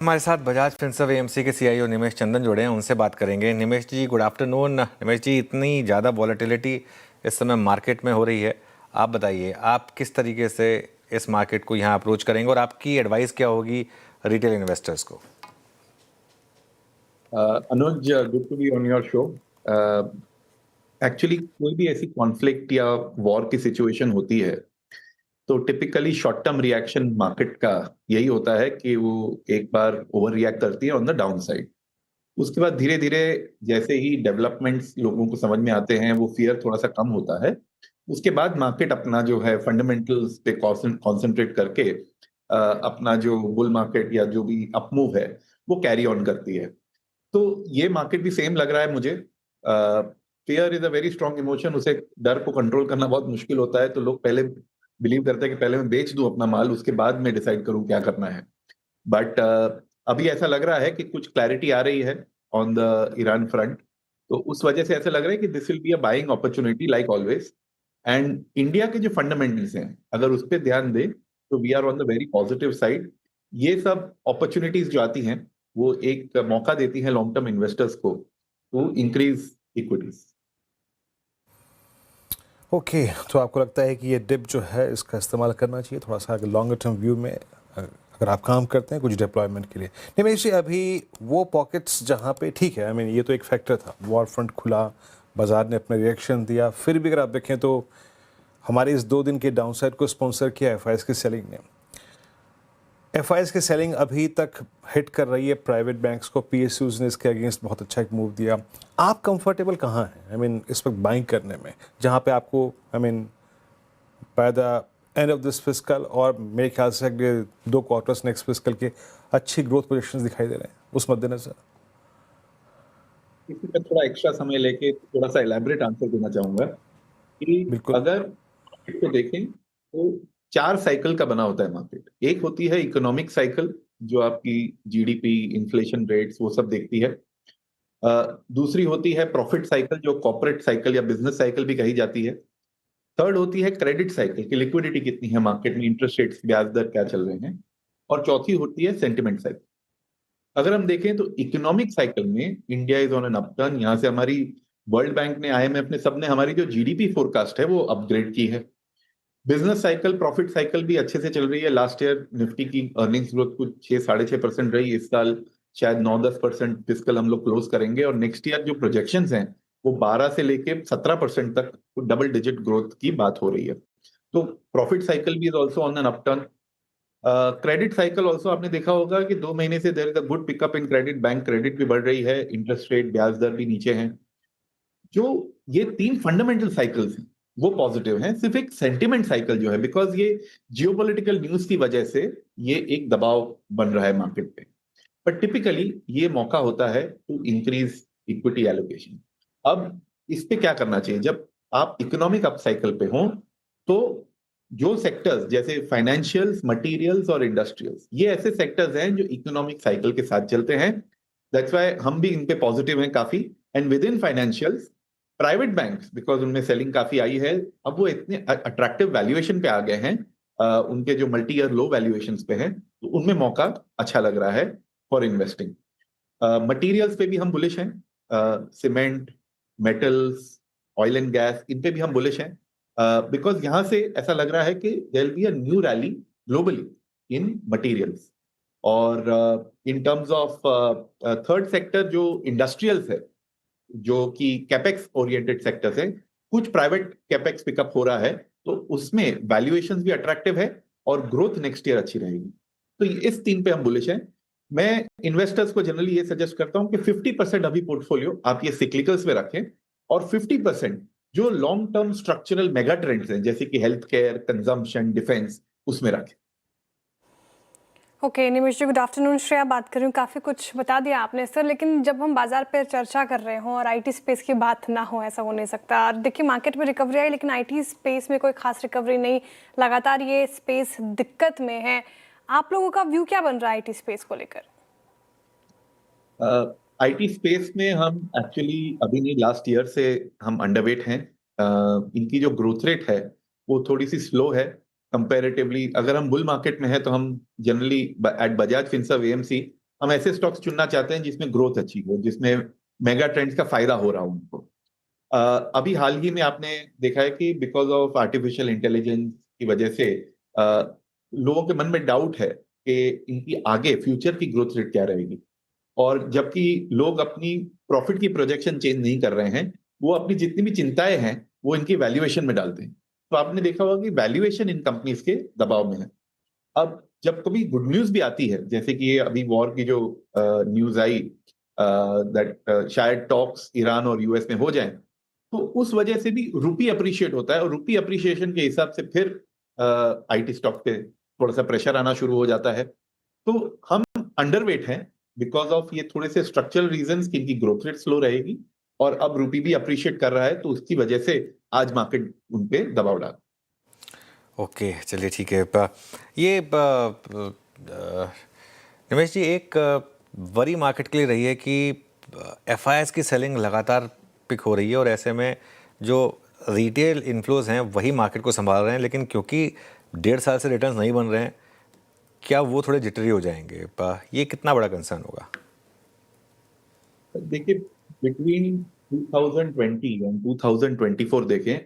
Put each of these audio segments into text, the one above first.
हमारे साथ बजाज फिनसर्व एएमसी के सीईओ निमेश चंदन जुड़े हैं, उनसे बात करेंगे। निमेश जी, गुड आफ्टरनून। निमेश जी, इतनी ज़्यादा वॉलेटिलिटी इस समय मार्केट में हो रही है, आप बताइए आप किस तरीके से इस मार्केट को यहाँ अप्रोच करेंगे और आपकी एडवाइस क्या होगी रिटेल इन्वेस्टर्स को? Anuj, good to be on your show. Actually कोई भी ऐसी कॉन्फ्लिक्ट या वॉर की सिचुएशन होती है तो typically short term reaction market का यही होता है कि वो एक बार ओवर रिएक्ट करती है ऑन द डाउन साइड। उसके बाद धीरे धीरे जैसे ही डेवलपमेंट्स लोगों को समझ में आते हैं, वो फियर थोड़ा सा कम होता है। उसके बाद मार्केट अपना जो है फंडामेंटल्स पे कॉन्सेंट्रेट करके अपना जो बुल मार्केट या जो भी अपमूव है वो कैरी ऑन करती है। तो ये मार्केट भी सेम लग रहा है मुझे। Fear is a very strong emotion, उसे डर को कंट्रोल करना बहुत मुश्किल होता है। तो लोग पहले बिलीव करते हैं कि पहले मैं बेच दूं अपना माल, उसके बाद मैं डिसाइड करूं क्या करना है। बट अभी ऐसा लग रहा है कि कुछ क्लैरिटी आ रही है ऑन द ईरान फ्रंट। तो उस वजह से ऐसा लग रहा है कि this will be a buying opportunity like always. And India के जो फंडामेंटल्स हैं, अगर उस पर ध्यान दें तो we are on the very positive side. ये सब अपॉर्चुनिटीज जो आती हैं वो एक मौका देती है लॉन्ग टर्म इन्वेस्टर्स को टू इंक्रीज इक्विटीज। ओके, तो आपको लगता है कि ये डिप जो है इसका इस्तेमाल करना चाहिए थोड़ा सा लॉन्गर टर्म व्यू में, अगर आप काम करते हैं कुछ डिप्लॉयमेंट के लिए? निमेश जी, अभी वो पॉकेट्स जहाँ पे ठीक है, आई मीन ये तो एक फैक्टर था, वॉर फ्रंट खुला, बाजार ने अपना रिएक्शन दिया, फिर भी अगर आप देखें तो हमारे इस 2 दिन के डाउनसाइड को स्पॉन्सर किया एफआईएस की सेलिंग ने। एफआईएस की सेलिंग अभी तक हिट कर रही है प्राइवेट बैंक्स को, पीएसयूज ने इसके अगेंस्ट बहुत अच्छा एक मूव दिया। आप कंफर्टेबल कहाँ हैं आई मीन इस वक्त बाइंग करने में, जहाँ पे आपको I mean by the end of this fiscal और मेरे ख्याल से अगले 2 क्वार्टर्स नेक्स्ट फिस्कल के अच्छी ग्रोथ प्रोजेक्शंस दिखाई दे रहे हैं, उस मद्देनजर? इसी पर थोड़ा एक्स्ट्रा समय लेके थोड़ा सा इलेबरेट आंसर देना चाहूंगा कि बिल्कुल। अगर मार्केट को देखें तो 4 साइकिल का बना होता है मार्केट। एक होती है इकोनॉमिक साइकिल, जो आपकी जीडीपी, इन्फ्लेशन रेट्स वो सब देखती है। दूसरी होती है प्रॉफिट साइकिल, जो कॉर्पोरेट साइकिल या बिजनेस साइकिल भी कही जाती है। थर्ड होती है क्रेडिट साइकिल की लिक्विडिटी कितनी है मार्केट में, इंटरेस्ट रेट्स, ब्याज दर क्या चल रहे हैं। और चौथी होती है सेंटिमेंट साइकिल। अगर हम देखें तो इकोनॉमिक साइकिल में India is on an upturn. यहाँ से हमारी वर्ल्ड बैंक ने, आईएमएफ ने, सबने हमारी जो जीडीपी फोरकास्ट है वो अपग्रेड की है। बिजनेस साइकिल, प्रॉफिट साइकिल भी अच्छे से चल रही है। लास्ट ईयर निफ्टी की अर्निंग्स ग्रोथ कुछ 6-6.5% रही। इस साल शायद 9-10% फिस्कल हम लोग क्लोज करेंगे। और नेक्स्ट ईयर जो प्रोजेक्शंस हैं वो 12 से लेके 17% तक डबल डिजिट ग्रोथ की बात हो रही है। तो प्रॉफिट साइकिल भी is also on an upturn. Credit cycle also आपने देखा होगा कि 2 महीने से there is a good pickup in credit. Bank credit भी बढ़ रही है, इंटरेस्ट रेट, ब्याज दर भी नीचे हैं। जो ये 3 फंडामेंटल साइकिल्स हैं वो पॉजिटिव हैं। सिर्फ एक सेंटिमेंट साइकिल जो है, बिकॉज ये जियोपॉलिटिकल न्यूज की वजह से ये एक दबाव बन रहा है मार्केट पे। बट टिपिकली ये मौका होता है टू इंक्रीज इक्विटी एलोकेशन। अब इस पे क्या करना चाहिए? जब आप इकोनॉमिक अप साइकिल पे हो तो जो सेक्टर्स जैसे फाइनेंशियल्स, मटेरियल्स और इंडस्ट्रियल्स, ये ऐसे सेक्टर्स हैं जो इकोनॉमिक साइकिल के साथ चलते हैं। दैट्स व्हाई हम भी इन पे पॉजिटिव हैं काफी। And with in financials, private banks, because उनमें सेलिंग काफी आई है, अब वो इतने अट्रैक्टिव वैल्यूएशन पे आ गए हैं, उनके जो मल्टी ईयर लो वैल्यूएशन पे हैं, तो उनमें मौका अच्छा लग रहा है फॉर इन्वेस्टिंग। मटीरियल्स पे भी हम बुलिश हैं। Cement, metals, oil and gas, इन पे भी हम बुलिश हैं, बिकॉज यहां से ऐसा लग रहा है कि there will be a new rally globally in materials. और in terms of third sector जो इंडस्ट्रियल्स है, जो कि कैपेक्स ओरिएंटेड सेक्टर्स है, कुछ प्राइवेट कैपेक्स पिकअप हो रहा है, तो उसमें वैल्यूएशंस भी अट्रैक्टिव है और ग्रोथ नेक्स्ट ईयर अच्छी रहेगी। तो इस 3 पे हम बुलिश हैं। मैं इन्वेस्टर्स को जनरली ये सजेस्ट करता हूं कि 50% अभी पोर्टफोलियो आप ये सिक्लिकल्स में रखें और 50% जो long term structural mega trends हैं, जैसे कि हेल्थ केयर, कंजम्पशन, डिफेंस, उसमें रखें। ओके निमेश जी, गुड आफ्टरनून। श्रेया बात कर रही हूँ। काफ़ी कुछ बता दिया आपने सर, लेकिन जब हम बाजार पर चर्चा कर रहे हों और आईटी स्पेस की बात ना हो, ऐसा हो नहीं सकता। और देखिए, मार्केट में रिकवरी आई लेकिन आईटी स्पेस में कोई खास रिकवरी नहीं, लगातार ये स्पेस दिक्कत में है। आप लोगों का व्यू क्या बन रहा है आईटी स्पेस को लेकर? आईटी स्पेस में हम एक्चुअली अभी नहीं, लास्ट ईयर से हम अंडरवेट हैं। इनकी जो ग्रोथ रेट है वो थोड़ी सी स्लो है कंपैरेटिवली। अगर हम बुल मार्केट में है तो हम generally at Bajaj Finserv AMC हम ऐसे स्टॉक्स चुनना चाहते हैं जिसमें ग्रोथ अच्छी हो, जिसमें मेगा ट्रेंड्स का फायदा हो रहा हो उनको। अभी हाल ही में आपने देखा है कि बिकॉज ऑफ आर्टिफिशियल इंटेलिजेंस की वजह से लोगों के मन में डाउट है कि इनकी आगे फ्यूचर की ग्रोथ रेट क्या रहेगी, और जबकि लोग अपनी प्रॉफिट की प्रोजेक्शन चेंज नहीं कर रहे हैं, वो अपनी जितनी भी चिंताएं हैं वो इनकी वैल्यूएशन में डालते हैं। तो आपने देखा होगा कि वैल्यूएशन इन कंपनीज के दबाव में है। अब जब कभी गुड न्यूज भी आती है, जैसे कि ये अभी वॉर की जो न्यूज आई दैट शायद टॉक्स ईरान और यूएस में हो जाएं, तो उस वजह से भी रुपी अप्रिशिएट होता है, और रुपी अप्रिशिएशन के हिसाब से फिर आईटी स्टॉक पे थोड़ा सा प्रेशर आना शुरू हो जाता है। तो हम अंडरवेट हैं बिकॉज ऑफ ये थोड़े से स्ट्रक्चरल रीजंस कि इनकी ग्रोथ रेट स्लो रहेगी, और अब रुपी भी अप्रिशिएट कर रहा है, तो उसकी वजह से आज मार्केट उन पे दबाव डाल। ओके, चलिए ठीक है। ये निमेश जी, एक वरी मार्केट के लिए रही है कि एफआईआईस की सेलिंग लगातार पिक हो रही है, और ऐसे में जो रिटेल इन्फ्लोज हैं वही मार्केट को संभाल रहे हैं, लेकिन क्योंकि 1.5 साल से रिटर्न्स नहीं बन रहे हैं, क्या वो थोड़े जिटरी हो जाएंगे? ये कितना बड़ा कंसर्न होगा? देखिए, बिटवीन 2020 एंड 2024 देखें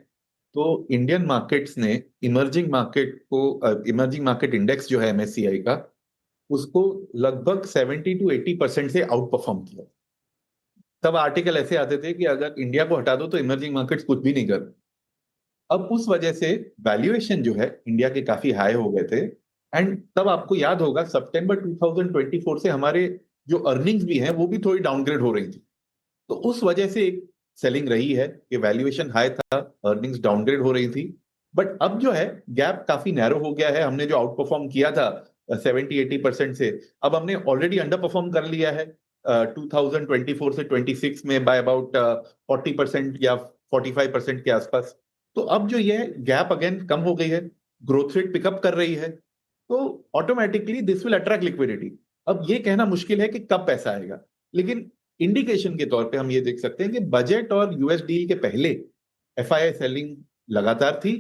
तो इंडियन मार्केट्स ने इमर्जिंग मार्केट इंडेक्स जो है एमएससीआई का, उसको लगभग 70 to 80% से आउट परफॉर्म किया। तब आर्टिकल ऐसे आते थे कि अगर इंडिया को हटा दो तो इमर्जिंग मार्केट्स कुछ भी नहीं कर। अब उस वजह से वैल्यूएशन जो है इंडिया के काफी हाई हो गए थे, एंड तब आपको याद होगा सितंबर 2024 से हमारे जो अर्निंग्स भी हैं वो भी थोड़ी डाउनग्रेड हो रही थी। तो उस वजह से एक सेलिंग रही है कि वैल्यूएशन हाई था, अर्निंग्स डाउनग्रेड हो रही थी। बट अब जो है गैप काफी नैरो हो गया है। हमने जो आउट परफॉर्म किया था 70-80% से, अब हमने ऑलरेडी अंडर परफॉर्म कर लिया है 2024 से 26 में बाय अबाउट 40% या 45% के आसपास। तो अब जो ये गैप अगेन कम हो गई है, ग्रोथ रेट पिकअप कर रही है, तो automatically this will attract liquidity. अब ये कहना मुश्किल है कि कब पैसा आएगा, लेकिन इंडिकेशन के तौर पे हम ये देख सकते हैं कि बजट और यूएस डील के पहले एफआईआई सेलिंग लगातार थी।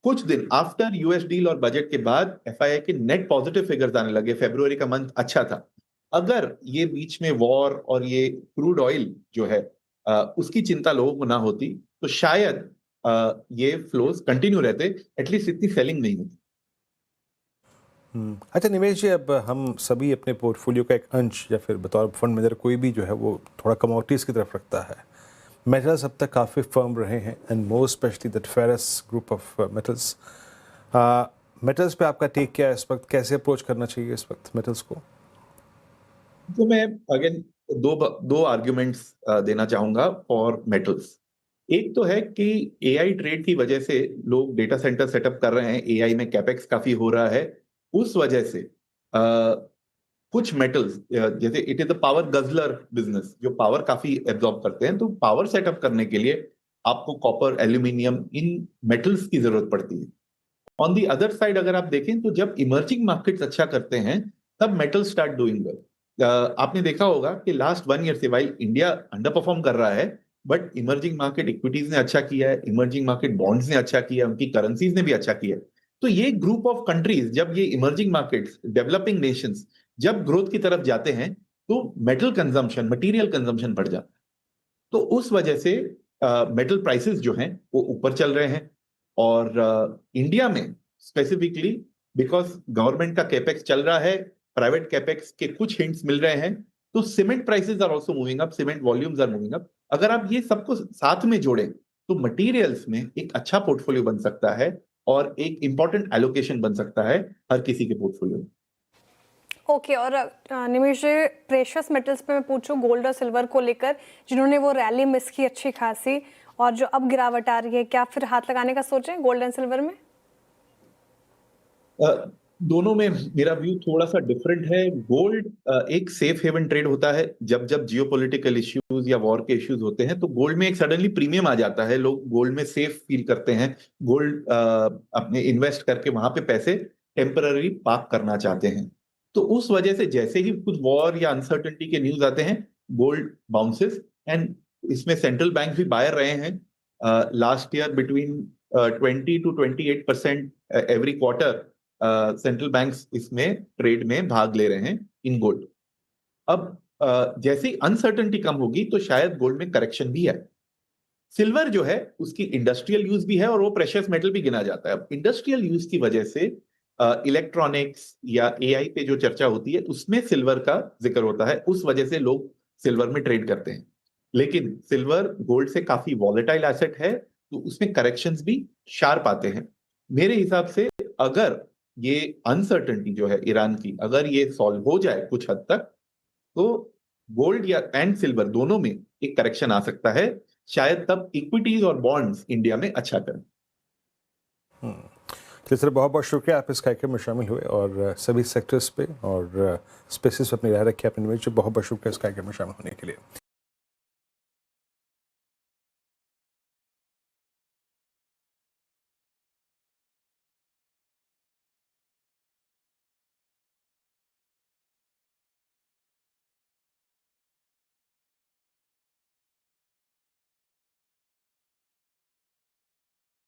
कुछ दिन आफ्टर यूएस डील और बजट के बाद एफआईआई के नेट पॉजिटिव फिगर्स आने लगे। फरवरी का मंथ अच्छा था। अगर ये बीच में वॉर और ये क्रूड ऑयल जो है उसकी चिंता लोगों को ना होती, तो शायद ये फ्लोज कंटिन्यू रहते, एटलीस्ट इतनी सेलिंग नहीं होती। अच्छा निमेश जी, अब हम सभी अपने पोर्टफोलियो का एक अंश या फिर बतौर फंड मैनेजर कोई भी जो है वो थोड़ा कमोडिटीज़ की तरफ रखता है। मेटल्स अब तक काफ़ी फर्म रहे हैं, and more specially that ferrous group of metals. Metals पे आपका टेक क्या है इस वक्त? कैसे अप्रोच करना चाहिए इस वक्त मेटल्स को? तो मैं अगेन दो आर्ग्यूमेंट्स देना चाहूंगा फॉर मेटल्स। एक तो है कि एआई ट्रेड की वजह से लोग डेटा सेंटर सेटअप कर रहे हैं, एआई में कैपेक्स काफी हो रहा है, उस वजह से कुछ मेटल्स जैसे it is the power guzzler business, जो पावर काफी एब्जॉर्ब करते हैं, तो पावर सेटअप करने के लिए आपको कॉपर, एल्यूमिनियम, इन मेटल्स की जरूरत पड़ती है। ऑन दी अदर साइड अगर आप देखें तो जब इमर्जिंग मार्केट्स अच्छा करते हैं तब मेटल स्टार्ट डूइंग वेल। आपने देखा होगा कि लास्ट 1 ईयर से वाइल इंडिया अंडर परफॉर्म कर रहा है, बट इमर्जिंग मार्केट इक्विटीज ने अच्छा किया है, इमर्जिंग मार्केट बॉन्ड्स ने अच्छा किया है, उनकी करेंसीज ने भी अच्छा किया है। तो ये ग्रुप ऑफ कंट्रीज, जब ये इमर्जिंग मार्केट्स, डेवलपिंग नेशंस जब ग्रोथ की तरफ जाते हैं, तो मेटल कंजम्पशन, मटेरियल कंजम्पशन बढ़ जाता है। तो उस वजह से मेटल प्राइसेस जो हैं वो ऊपर चल रहे हैं। और इंडिया में स्पेसिफिकली बिकॉज गवर्नमेंट का कैपेक्स चल रहा है, प्राइवेट कैपेक्स के कुछ हिंट्स मिल रहे हैं, तो cement prices are also moving up, cement volumes are moving up. अगर आप ये सबको साथ में जोड़ें तो मटेरियल्स में एक अच्छा पोर्टफोलियो बन सकता है, और एक इंपॉर्टेंट एलोकेशन बन सकता है हर किसी के पोर्टफोलियो में। ओके, और निमेश जी, प्रेशियस मेटल्स पे मैं पूछूं गोल्ड और सिल्वर को लेकर, जिन्होंने वो रैली मिस की अच्छी खासी, और जो अब गिरावट आ रही है, क्या फिर हाथ लगाने का सोचें गोल्ड एंड सिल्वर में? दोनों में मेरा व्यू थोड़ा सा डिफरेंट है। गोल्ड एक सेफ हेवन ट्रेड होता है। जब जब जियोपॉलिटिकल इश्यूज या वॉर के इश्यूज होते हैं तो गोल्ड में एक सडनली प्रीमियम आ जाता है, लोग गोल्ड में सेफ फील करते हैं, गोल्ड अपने इन्वेस्ट करके वहां पे पैसे टेम्पररी पार्क करना चाहते हैं। तो उस वजह से जैसे ही कुछ वॉर या अनसर्टेनिटी के न्यूज आते हैं, गोल्ड बाउंसेस, एंड इसमें सेंट्रल बैंक भी बायर रहे हैं। Last year between 20 to 28% every quarter central banks इसमें ट्रेड में भाग ले रहे हैं इन गोल्ड। अब जैसे ही अनसर्टेनिटी कम होगी तो शायद गोल्ड में करेक्शन भी है। सिल्वर जो है उसकी इंडस्ट्रियल यूज भी है और वो प्रेशियस मेटल भी गिना जाता है। अब इंडस्ट्रियल यूज की वजह से इलेक्ट्रॉनिक्स या एआई पे जो चर्चा होती है उसमें सिल्वर का जिक्र होता है, उस वजह से लोग सिल्वर में ट्रेड करते हैं। लेकिन सिल्वर गोल्ड से काफी वॉलेटाइल एसेट है, तो उसमें करेक्शंस भी शार्प आते हैं। मेरे हिसाब से अगर ये अनसर्टेनिटी जो है ईरान की, अगर ये सॉल्व हो जाए कुछ हद तक, तो गोल्ड या एंड सिल्वर दोनों में एक करेक्शन आ सकता है। शायद तब इक्विटीज और बॉन्ड्स इंडिया में अच्छा करें। तो सर बहुत बहुत शुक्रिया, आप इस कार्यक्रम में शामिल हुए और सभी सेक्टर्स पे और स्पेसिस पे अपनी राय रखी आपने। बहुत बहुत शुक्रिया इस कार्यक्रम में शामिल होने के लिए।